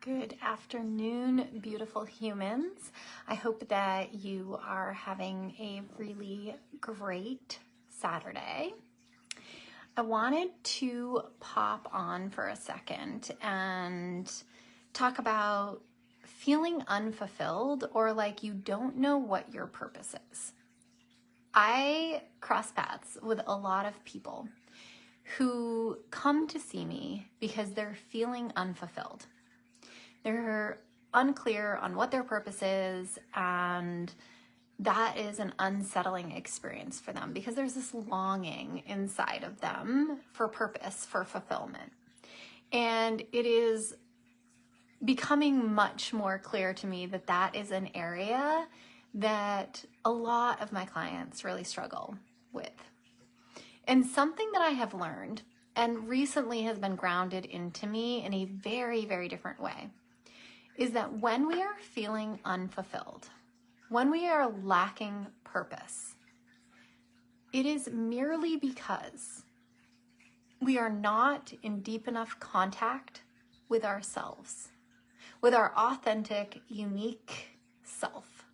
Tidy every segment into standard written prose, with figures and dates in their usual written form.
Good afternoon, beautiful humans. I hope that you are having a really great Saturday. I wanted to pop on for a second and talk about feeling unfulfilled or like you don't know what your purpose is. I cross paths with a lot of people who come to see me because they're feeling unfulfilled. They're unclear on what their purpose is, and that is an unsettling experience for them because there's this longing inside of them for purpose, for fulfillment. And it is becoming much more clear to me that that is an area that a lot of my clients really struggle with. And something that I have learned and recently has been grounded into me in a very, very different way is that when we are feeling unfulfilled, when we are lacking purpose, it is merely because we are not in deep enough contact with ourselves, with our authentic, unique self.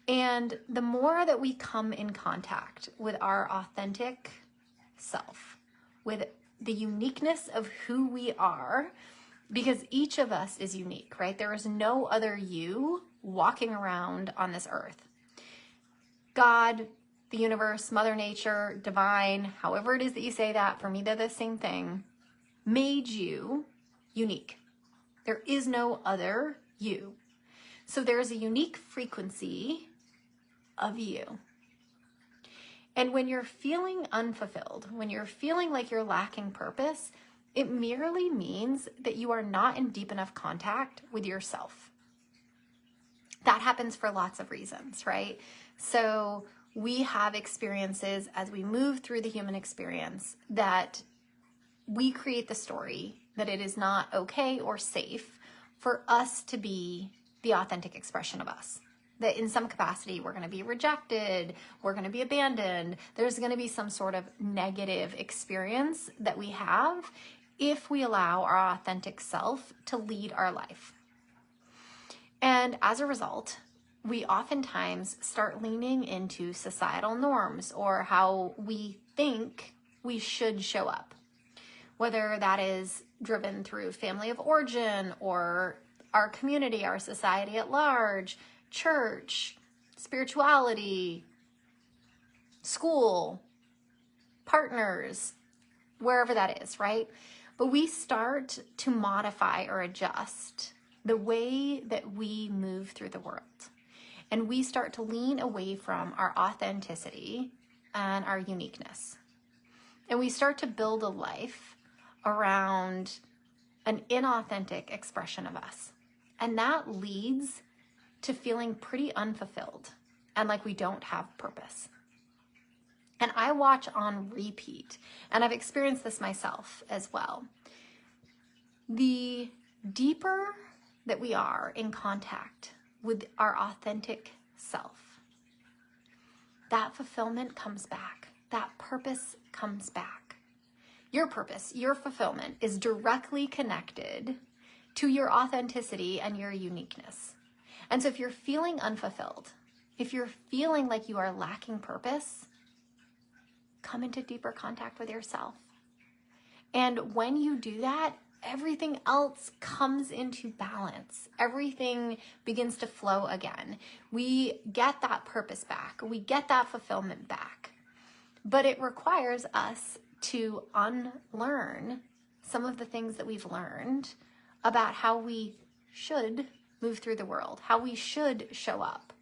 And the more that we come in contact with our authentic self, with the uniqueness of who we are, because each of us is unique, right? There is no other you walking around on this earth. God, the universe, Mother Nature, divine, however it is that you say that, for me they're the same thing, made you unique. There is no other you. So there is a unique frequency of you. And when you're feeling unfulfilled, when you're feeling like you're lacking purpose, it merely means that you are not in deep enough contact with yourself. That happens for lots of reasons, right? So we have experiences as we move through the human experience that we create the story that it is not okay or safe for us to be the authentic expression of us. That in some capacity, we're going to be rejected, we're going to be abandoned, there's going to be some sort of negative experience that we have if we allow our authentic self to lead our life. And as a result, we oftentimes start leaning into societal norms or how we think we should show up, whether that is driven through family of origin or our community, our society at large, church, spirituality, school, partners, wherever that is, right? But we start to modify or adjust the way that we move through the world. And we start to lean away from our authenticity and our uniqueness. And we start to build a life around an inauthentic expression of us. And that leads to feeling pretty unfulfilled and like we don't have purpose. And I watch on repeat, and I've experienced this myself as well. The deeper that we are in contact with our authentic self, that fulfillment comes back, that purpose comes back. Your purpose, your fulfillment is directly connected to your authenticity and your uniqueness. And so if you're feeling unfulfilled, if you're feeling like you are lacking purpose, come into deeper contact with yourself. And when you do that, everything else comes into balance. Everything begins to flow again. We get that purpose back. We get that fulfillment back. But it requires us to unlearn some of the things that we've learned about how we should move through the world, how we should show up.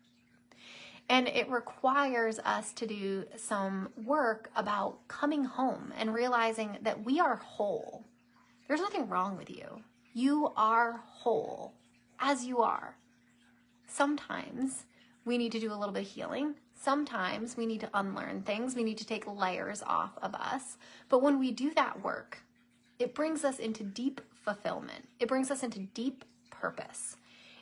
And it requires us to do some work about coming home and realizing that we are whole. There's nothing wrong with you. You are whole as you are. Sometimes we need to do a little bit of healing. Sometimes we need to unlearn things. We need to take layers off of us. But when we do that work, it brings us into deep fulfillment. It brings us into deep purpose.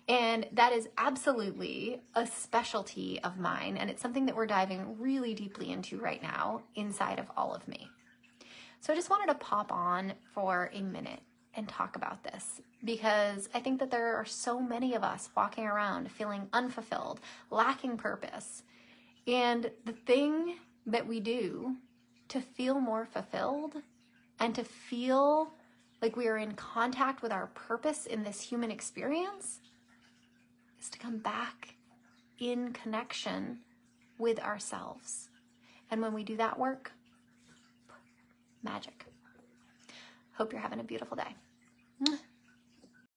And that is absolutely a specialty of mine. And it's something that we're diving really deeply into right now inside of all of me. So I just wanted to pop on for a minute and talk about this, because I think that there are so many of us walking around feeling unfulfilled, lacking purpose. And the thing that we do to feel more fulfilled and to feel like we are in contact with our purpose in this human experience is to come back in connection with ourselves. And when we do that work, magic. Hope you're having a beautiful day.